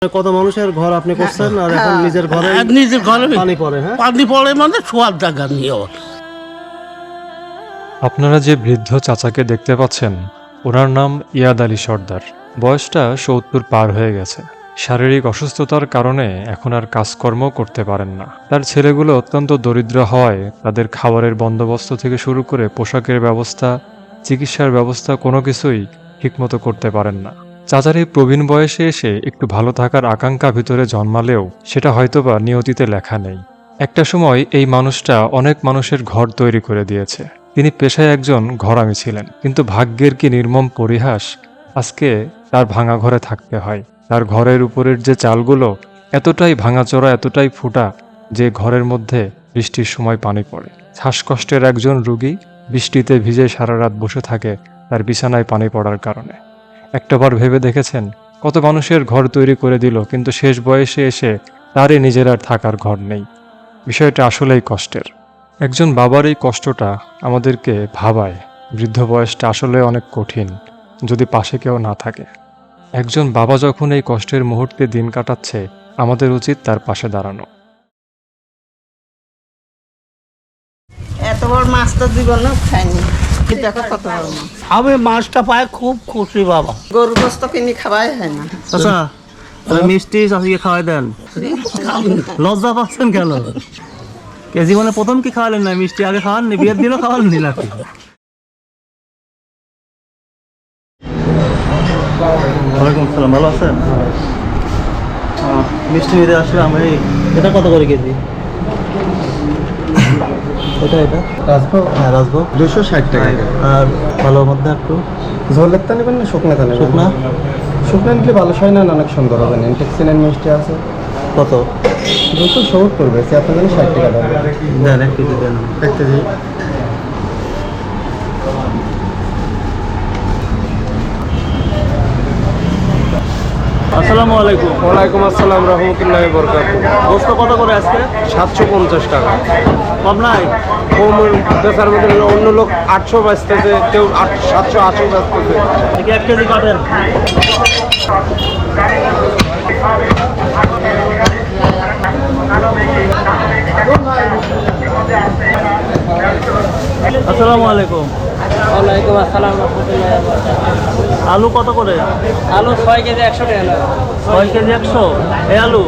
কত মানুষের ঘর আপনি করছেন আর এখন নিজের ঘরে পানি পড়ে, হ্যাঁ পানি পড়ে মানে শোয়ার জায়গা নিয়ে। আপনারা যে বৃদ্ধ চাচাকে দেখতে পাচ্ছেন ওনার নাম ইয়াদ আলী সর্দার। বয়সটা ৭০ পার হয়ে গেছে। শারীরিক অসুস্থতার কারণে এখন আর কাজকর্ম করতে পারেন না। তার ছেলেগুলো অত্যন্ত দরিদ্র হওয়ায় তাদের খাবারের বন্দোবস্ত থেকে শুরু করে পোশাকের ব্যবস্থা, চিকিৎসার ব্যবস্থা কোনো কিছুই ঠিকমতো করতে পারেন না। চাচার এই প্রবীণ বয়সে এসে একটু ভালো থাকার আকাঙ্ক্ষা ভিতরে জন্মালেও সেটা হয়তোবা নিয়তিতে লেখা নেই। একটা সময় এই মানুষটা অনেক মানুষের ঘর তৈরি করে দিয়েছে। তিনি পেশায় একজন ঘরামি ছিলেন, কিন্তু ভাগ্যের কি নির্মম পরিহাস, আজকে তার ভাঙা ঘরে থাকতে হয়। তার ঘরের উপরের যে চালগুলো এতটাই ভাঙাচোরা, এতটাই ফুটা যে ঘরের মধ্যে বৃষ্টির সময় পানি পড়ে। শ্বাসকষ্টের একজন রোগী বৃষ্টিতে ভিজে সারা রাত বসে থাকে তার বিছানায় পানি পড়ার কারণে। একটাবার ভেবে দেখেছেন কত মানুষের ঘর তৈরি করে দিল, কিন্তু শেষ বয়সে এসে তারই নিজের আর থাকার ঘর নেই। বিষয়টা আসলেই কষ্টের। একজন বাবার এই কষ্টটা আমাদেরকে ভাবায় বৃদ্ধ বয়সটা আসলে অনেক কঠিন যদি পাশে কেউ না থাকে। একজন বাবা যখন এই কষ্টের মুহূর্তে দিন কাটাচ্ছে, আমাদের উচিত তার পাশে দাঁড়ানো। এত বড় মাছ তো জীবনেও খাইনি। দেখো কত বড় মাছ। আমি মাছটা পায় খুব খুশি বাবা। গরু গোস্ত কিনে খাওয়াই হয় না। আচ্ছা মিষ্টি চাষিকে খাওয়াই দেন, লজ্জা পাচ্ছেন কেন? কে জীবনে প্রথম কি খাওয়ালেন না? মিষ্টি আগে খাওয়াননি, বিয়ের দিনও খাওয়াননি নাকি? ওয়ালাইকুম আসসালাম, ভালো আছেন? মিষ্টি নিতে আসলাম। এটা কত করে কেজি? এটা রাজভোগ হ্যাঁ রাজভোগ 260 টাকা। আর ভালো মধ্যে একটু ঝোলের তা নেবেন না শুকনা তা নেবেন? শুকনা শুকনা নিলে ভালো হয় না, অনেক সুন্দর হবে। ইনটেক্সিনের মিষ্টি আছে কত? 270 করবে, সে আপনার জন্য 60 টাকা দেবে। দেন 1 কেজি দেন। 1 কেজি। আসসালামু আলাইকুম। ওয়ালাইকুম আসসালাম রহমতুল্লাহি ওয়া বারাকাতুহু। গোস্ত কত করে আজকে? 750 টাকা। কম নাই? কম বেচার মধ্যে অন্য লোক 800 বেচতেছে, কেউ 780 বেচতেছে। দেখি 1 কেজি কাটেন। আসসালামু আলাইকুম। ওয়ালাইকুম আসসালাম রহমতুল্লাহি ওয়া বারাকাতুহু। আলু কত করে? আলু 6 কেজি 100 টাকা। 6 কেজি 100? এই আলু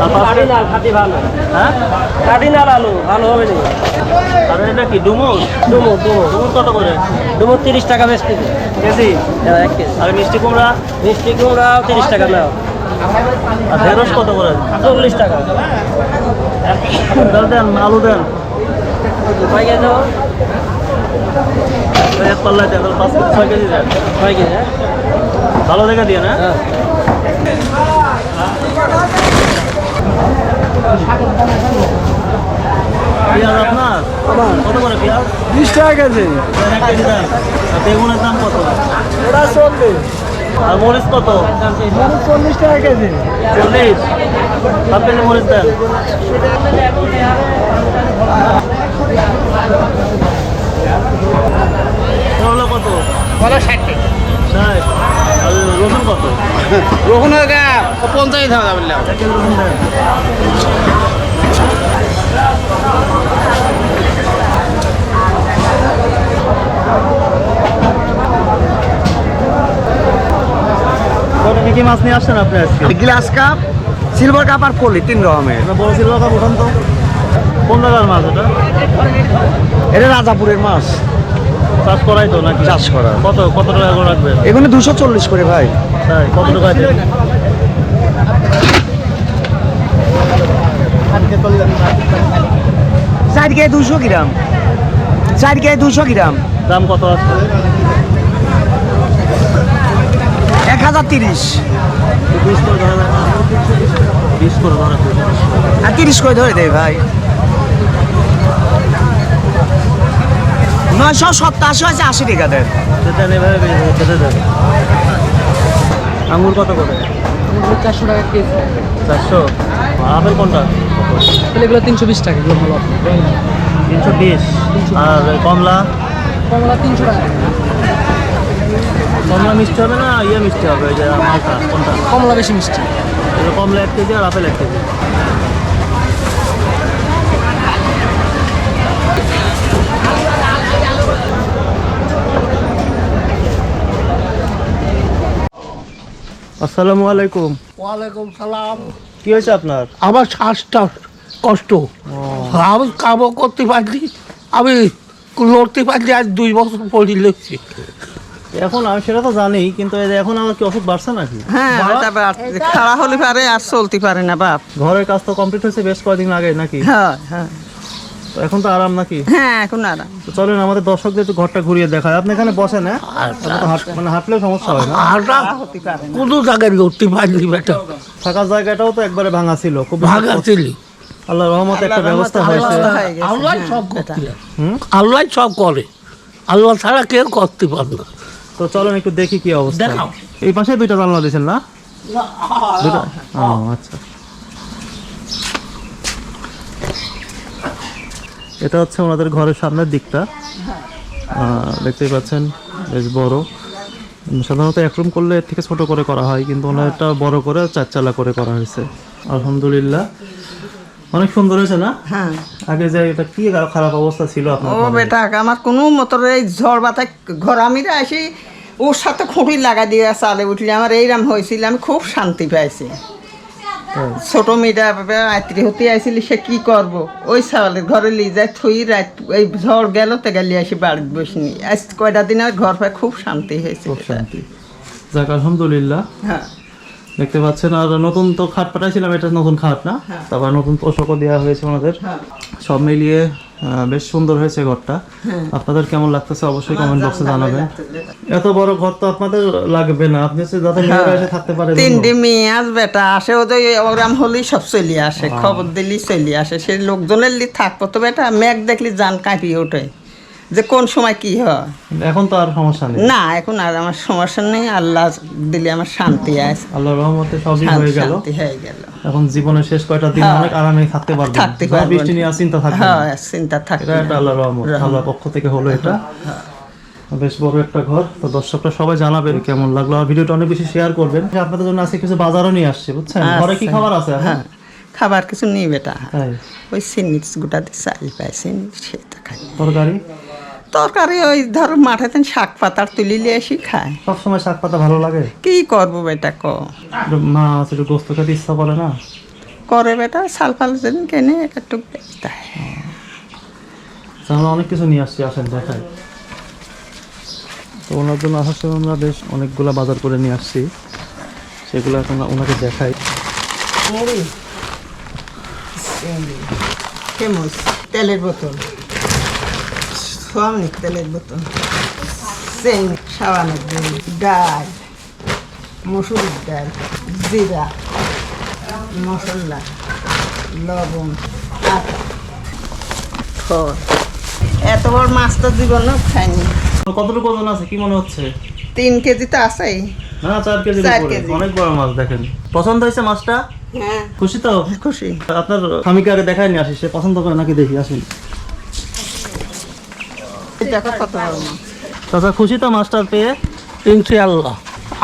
আর 5 কেজি? কার্ডিনাল খাঁটি ভালো। হ্যাঁ কার্ডিনাল আলু ভালো হবে না। আর এটা কি ডুমুর? ডুমুর ডুমুর কত করে? ডুমুর 30 টাকা বেচতে কেজি? 1 কেজি। আর মিষ্টি কুমড়া? মিষ্টি কুমড়া 30 টাকা নাও। আর ঢেঁড়স কত করে? 40 টাকা। ডাল দেন, আলু দেন। কয় কেজি দেবো? এক পাল্লায় দেন, 5 কেজি 6 কেজি দেন। 6 কেজি হ্যাঁ? ভালো দেখে দিয়ে না? হ্যাঁ। পেঁয়াজ আপনার? কত করে পেঁয়াজ? 20 টাকা কেজি। দেন 1 কেজি দেন। আর বেগুনের দাম কত? ওটা 40। আর মরিচ কত? 40 টাকা কেজি। 40? 7 কেজি মরিচ দেন। করলা কত? কলা 60 টাকা। 60? আর রসুন কত? রহুন 50 টাকা বললাম। 1 কেজি রসুন দেন। কি কি মাছ নিয়ে আসছেন আপনি আজকে? গ্লাস কাপ, সিলভার কাপ আর পলি 3 রকমের। এটা বড় সিলভার কাপ উঠান তো। কোন জায়গার মাছ এটা? এটা রাজাপুরের মাছ, চাষ করাই তো নাকি? চাষ করা। কত কত টাকা করে রাখবে? এগুলো 240 করে ভাই। তাই কত টাকা দেন? চার কেজি 200 গ্রাম। 4 কেজি 200 গ্রাম। দাম কত আছে? 1030। 20 করে ধরা যায় না? 20 করে ধরা যায়। আর 30 করে ধরে দেয় ভাই। 987 আছে, 80 টাকা দেন। দেন এভাবে বেঁচে দেন। আঙুর কত করে? 400 টাকা কেজি। 400? আপেল কোনটা? এগুলো 320 টাকা। এগুলো ভালো। 320? আর কমলা? কমলা 300 টাকা। কমলা মিষ্টি হবে না মিষ্টি হবে ওই যে মালটা কোনটা? কমলা বেশি মিষ্টি। এটা কমলা 1 কেজি আর আপেল 1 কেজি। আসসালামু আলাইকুম। ওয়ালাইকুম সালাম। কি হয়েছে আপনার? আমার শ্বাসটা কষ্ট, আমি কামও করতে পারছি, আমি লড়তে পারছি, আজ 2 বছর পড়ি লেগছি। এখন আমি সেটা তো জানি, কিন্তু এই যে এখন আমার কি ওষুধ বাড়ছে নাকি? হ্যাঁ এটা বাড়ছে। খাড়া হলে পারে আর চলতে পারে না বাপ। ঘরের কাজ তো কমপ্লিট হয়েছে বেশ কয়েকদিন আগে নাকি? হ্যাঁ হ্যাঁ তো এখন তো আরাম নাকি? হ্যাঁ এখন আরাম। তো চলেন আমাদের দর্শকদের একটু ঘরটা ঘুরিয়ে দেখায়। আপনি এখানে বসেন, হ্যাঁ? আপনার তো মানে হাঁটলেও সমস্যা হয় না। হাঁটা হতে পারে না। কোনো জায়গায় লড়তে পারিনি বেটা, থাকার জায়গাটাও তো একবারে ভাঙা ছিল, খুব ভাগা ছিলি। আল্লাহর রহমতে একটা ব্যবস্থা হয়েছে। হয়ে গেছে। আল্লাহ সব করতে হুম? আল্লাহ সব করে, আল্লাহ ছাড়া কেউ করতে পারে না। তো চলেন একটু দেখি কি অবস্থা। দেখাও। এই পাশে 2টা জানলা দিয়েছেন না? দুটো? ও আচ্ছা। এটা হচ্ছে ওনাদের ঘরের সামনের দিকটা, দেখতেই পাচ্ছেন বেশ বড়। সাধারণত 1 রুম করলে এর থেকে ছোট করে করা হয়, কিন্তু ওনারটা বড় করে 4 চালা করে করা হয়েছে। আলহামদুলিল্লাহ অনেক সুন্দর হয়েছে না? হ্যাঁ আগে যে এটা কি খারাপ অবস্থা ছিল আপনার ও ঘরের? বেটা আমার কোনো মতন এই ঝড় বাতায় ঘর আমিরা আসি ওর সাথে খুঁটি লাগা দিয়ে চালে উঠলে আমার এইরকম হয়েছিল, আমি খুব শান্তি পাইছি। ছোট মেয়েটা আত্রি হতে আইসিলি, সে কি করব ওই চালের ঘরে নিয়ে যায় থুই রাত এই ঝড় গেল তো গেলে আসি বাড়িতে বসিনি। আজ কয়টা দিন আমার ঘর পায় খুব শান্তি হয়েছে। খুব শান্তি। যাক আলহামদুলিল্লাহ। হ্যাঁ দেখতে পাচ্ছেন, আর নতুন তো খাট পাঠাইছিলাম, এটা নতুন খাট না? তারপর নতুন পোশাকও দেওয়া হয়েছে ওনাদের। সব মিলিয়ে বেশ সুন্দর হয়েছে ঘরটা। আপনাদের কেমন লাগতেছে অবশ্যই কমেন্ট বক্সে জানাবেন। এত বড় ঘর তো আপনাদের লাগবে না, আপনি হচ্ছে যাতে মেয়েরা এসে থাকতে পারে। 3টি মেয়ে আজ বেটা আসে, ওদের ওরাম হলেই সব চলে আসে, খবর দিলেই চলে আসে। সে লোকজনের লি থাকবো তো বেটা, মেঘ দেখলি জান কাঁপিয়ে ওঠে যে কোন সময় কি হয়। এখন তো আর সমস্যা নেই। না এখন আর আমার সমস্যা নেই, আল্লাহ দিলে আমার শান্তি আছে, আল্লাহর রহমতে সবই হয়ে গেল। শান্তি হয়ে গেল। এখন জীবনের শেষ কয়টা দিন অনেক আরামে থাকতে পারবেন, থাকতে ঝড় পারবেন। বৃষ্টি নিয়ে আর চিন্তা থাকবে না। হ্যাঁ চিন্তা এটা থাকবে একটা আল্লাহর রহমত, আল্লাহর পক্ষ থেকে হলো এটা। বেশ বড় একটা ঘর। তো দর্শকরা সবাই জানাবেন কেমন লাগলো, আর ভিডিওটা অনেক বেশি শেয়ার করবেন। আপনাদের জন্য আজকে কিছু বাজারও নিয়ে আসছে, বুঝছেন? ঘরে কি খাবার আছে এখন? হ্যাঁ খাবার কিছু নেই বেটা, তাই? ওই চিনি গোটা দিয়ে চাল পাই, চিনি সেটা খাই। তরকারি? তরকারি ওই ধরো মাঠেতে শাক পাতার তুলিলে এসে খায়। সবসময় শাক পাতা ভালো লাগে? কি করবো বেটা ক একটু মাছ একটু গোস্ত খেতে ইচ্ছা করে না? করে বেটা, শাল ফাল যেদিন কেনে একটু বেচতে হয়। আমরা অনেক কিছু নিয়ে আসছি, আসেন দেখাই। তো ওনার জন্য আসার সময় আমরা বেশ অনেকগুলো বাজার করে নিয়ে আসছি, সেগুলো এখন ওনাকে দেখাই। কেমন তেলের বোতল, সোয়ামনি তেলের বোতল, চেনি, সাবানের তেল, ডাল, মসুরির ডাল, জিরা, মশলা, লবণ, আটা, খড়। এত বড় মাছ তো জীবনেও খাইনি। কতটুকু ওজন আছে কি মনে হচ্ছে? 3 কেজি তো আছেই। না 4 কেজি। 4 কেজি। অনেক বড় মাছ। দেখেন পছন্দ হয়েছে মাছটা? হ্যাঁ খুশি তো? খুশি। আপনার স্বামীকে আগে দেখাই নিয়ে আসি, সে পছন্দ করে নাকি দেখি। আসেন। দেখো কত বড় মাছ। চাচা খুশি তো মাছটার পেয়ে? ইনশাআল্লাহ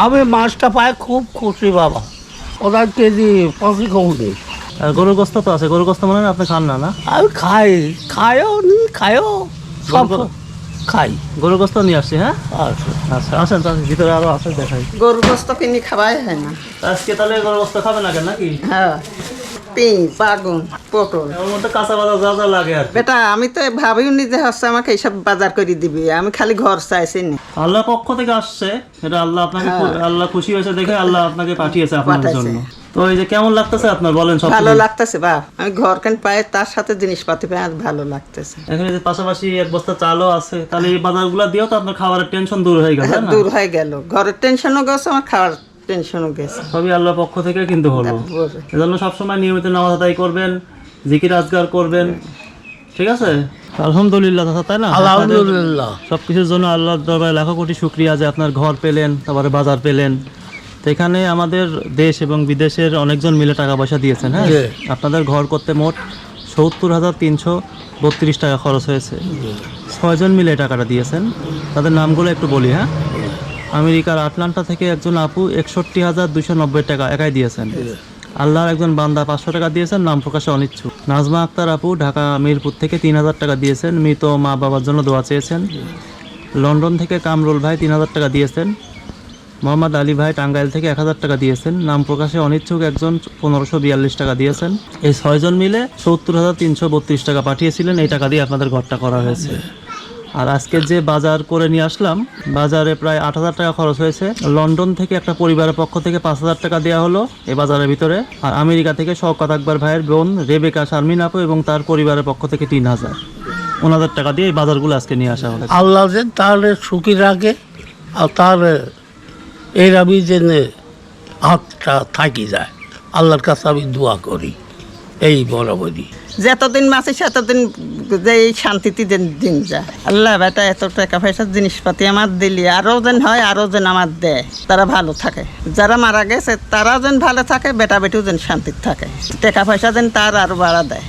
আমি মাছটা পাই খুব খুশি বাবা। ওরা কেজি 5 কমনি। আর গরুর গোস্ত তো আছে, গরুর গোস্ত মনে হয় আপনি খান না? না আমি খাইও সব খাই। গরুর গোস্ত নিয়ে আসছি। হ্যাঁ আচ্ছা আচ্ছা, আসেন চাচা, ভিতরে আরো আছে দেখাই। গরুর গোস্ত কিনে খাওয়াই হয় না। আজকে তাহলে গরুর গোস্ত খাবেন না কেন নাকি? হ্যাঁ পেঁয়াজ, বাগুন, পটল। ওর মধ্যে কাঁচা বাজার যা যা লাগে আর কি। বেটা আমি তো ভাবিও নিজে হচ্ছে আমাকে এইসব বাজার করে দিবি, আমি খালি ঘর চাইছি না। আল্লাহ পক্ষ থেকে আসছে, এটা আল্লাহ আপনাকে আল্লাহ খুশি হয়েছে দেখে আল্লাহ আপনাকে পাঠিয়েছে আপনার পাঠাইছে। জন্য। তো এই যে কেমন লাগতেছে আপনার বলেন সব? ভালো লাগতেছে বাপ, আমি ঘর কেন পাই তার সাথে জিনিসপাতি পাই আর ভালো লাগতেছে। এখানে যে পাশাপাশি 1 বস্তা চালও আছে, তাহলে এই বাজারগুলো দিয়েও তো আপনার খাবারের টেনশন দূর হয়ে গেল, তাই না? দূর হয়ে গেল, ঘরের টেনশনও গেছে, আমার খাওয়ার টেনশনও গেছে। সবই আল্লাহর পক্ষ থেকে কিন্তু হলো। বুঝে। এজন্য সবসময় নিয়মিত নামাজ আদায় করবেন, জিকির আজগার করবেন, ঠিক আছে? আলহামদুলিল্লাহ চাচা, তাই না? আলহামদুলিল্লাহ। সবকিছুর জন্য আল্লাহর দরবারে লাখো কোটি শুকরিয়া যে আপনার ঘর পেলেন, তারপরে বাজার পেলেন। তো এখানে আমাদের দেশ এবং বিদেশের অনেকজন মিলে টাকা পয়সা দিয়েছেন। হ্যাঁ, জি। আপনাদের ঘর করতে মোট 70,332 টাকা খরচ হয়েছে। 6 জন মিলে এই টাকাটা দিয়েছেন। তাদের নামগুলো একটু বলি। হ্যাঁ, আমেরিকার আটলান্টা থেকে একজন আপু 61,290 টাকা একাই দিয়েছেন। আল্লাহর একজন বান্দা 500 টাকা দিয়েছেন, নাম প্রকাশে অনিচ্ছুক। নাজমা আক্তার আপু ঢাকা মিরপুর থেকে 3,000 টাকা দিয়েছেন, মৃত মা বাবার জন্য দোয়া চেয়েছেন। লন্ডন থেকে কামরুল ভাই 3,000 টাকা দিয়েছেন। মোহাম্মদ আলী ভাই টাঙ্গাইল থেকে 1,000 টাকা দিয়েছেন, নাম প্রকাশে অনিচ্ছুক একজন 1,542 টাকা দিয়েছেন। এই 6 জন মিলে 70,332 টাকা পাঠিয়েছিলেন। এই টাকা দিয়ে আপনাদের ঘরটা করা হয়েছে। আর আজকে যে বাজার করে নিয়ে আসলাম, বাজারে প্রায় 8,000 টাকা খরচ হয়েছে। লন্ডন থেকে একটা পরিবারের পক্ষ থেকে 5,000 টাকা দেওয়া হলো এই বাজারের ভিতরে। আর আমেরিকা থেকে শওকত আকবর ভাইয়ের বোন রেবেকা শারমিন আপু এবং তার পরিবারের পক্ষ থেকে 3,000, ওনাদের টাকা দিয়ে এই বাজারগুলো আজকে নিয়ে আসা হলো। আল্লাহ যে তাহলে সুখী রাখে আর তার এর আমি যে হাতটা থাকি যায়, আল্লাহর কাছে আমি দোয়া করি এই বরাবরই। যতদিন বাঁচি সেতদিন যে এই শান্তিতে দিন যায়। আল্লাহ বেটা এত টাকা পয়সার জিনিসপাতি আমার দিলি, আরও যেন হয়, আরও যেন আমার দেয়, তারা ভালো থাকে। যারা মারা গেছে তারা যেন ভালো থাকে, বেটা বেটিও যেন শান্তিতে থাকে, টাকা পয়সা যেন তার আরও বাড়া দেয়।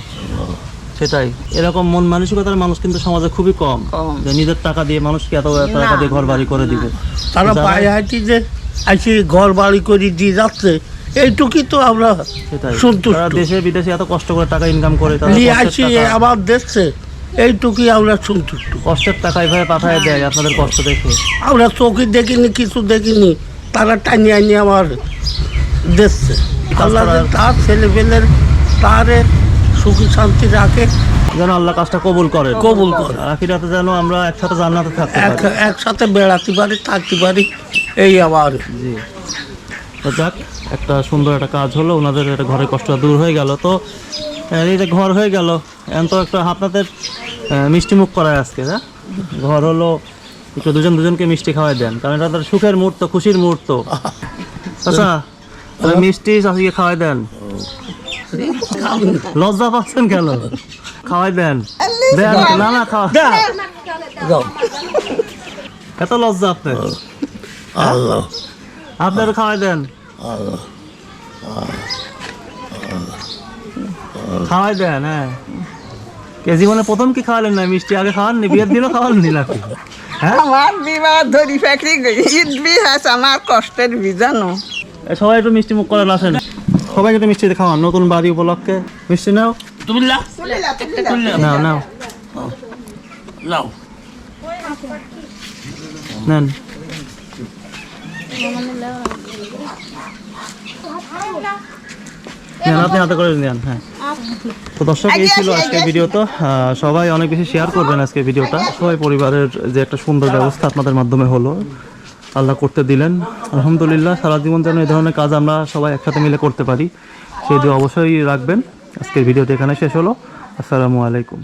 সেটাই, এরকম মন মানসিকতার মানুষ কিন্তু সমাজে খুবই কম, যে নিজের টাকা দিয়ে মানুষকে এত টাকা দিয়ে ঘর বাড়ি করে দিবে। তারা পায়ে হাঁটি যে আসি ঘর বাড়ি করে দিয়ে যাচ্ছে, এইটুকুই তো আমরা সেটাই, সন্তুষ্ট। তারা দেশে বিদেশে এত কষ্ট করে টাকা ইনকাম করে, তারা নিয়ে কষ্টের আসি টাকা- আমার দেশে, এইটুকুই আমরা সন্তুষ্ট। কষ্টের টাকা এভাবে পাঠায় দেয় আপনাদের কষ্ট দেখে। আমরা চোখে দেখিনি, কিছু দেখিনি, তারা টানিয়ে আনি আমার দেশে। আল্লাহ যে তার ছেলেপেলের তারে সুখী শান্তি রাখে, যেন আল্লাহ কাজটা কবুল করে, কবুল করে। আর আখিরাতে যেন আমরা একসাথে জান্নাতে থাকতে পারি। একসাথে বেড়াতে পারি, থাকতে পারি, এই আমার। জি, তো যাক, একটা সুন্দর একটা কাজ হলো, ওনাদের একটা ঘরের কষ্ট দূর হয়ে গেল। তো এই যে ঘর হয়ে গেল, এখন তো একটা আপনাদের মিষ্টি মুখ করায় আজকে, হ্যাঁ ঘর হলো, একটু দুজনকে মিষ্টি খাওয়াই দেন, কারণ এটা তাদের সুখের মুহূর্ত, খুশির মুহূর্ত। আচ্ছা, মিষ্টি চাষিকে খাওয়াই দেন। লজ্জা পাচ্ছেন কেন? খাওয়াই দেন, দেন না না খাওয়া, এত লজ্জা আপনার? আল্লাহ আপনার খাওয়াই দেন, খাওয়াই দেন। হ্যাঁ, কে জীবনে প্রথম কি খাওয়ালেন না মিষ্টি? আগে খাওয়াননি, বিয়ের দিনও খাওয়াননি নাকি? হ্যাঁ, আমার বিবাহ ধরি ফ্যাক্টরি ঈদ বিহাস আমার কষ্টের বিজানো। সবাই একটু মিষ্টি মুখ করেন, আসেন সবাইকে একটু মিষ্টি খাওয়ান, নতুন বাড়ি উপলক্ষে মিষ্টি নাও, তুমি নাও নাও লাও। নেন। আপনি হাতে করে নেন। হ্যাঁ, তো দর্শক, এই ছিল আজকের ভিডিও। তো সবাই অনেক বেশি শেয়ার করবেন আজকে ভিডিওটা। সবাই পরিবারের যে একটা সুন্দর ব্যবস্থা আপনাদের মাধ্যমে হলো, আল্লাহ করতে দিলেন, আলহামদুলিল্লাহ। সারা জীবন যেন এই ধরনের কাজ আমরা সবাই একসাথে মিলে করতে পারি, সেই দোয়া অবশ্যই রাখবেন। আজকের ভিডিওটা এখানে শেষ হলো। আসসালামু আলাইকুম।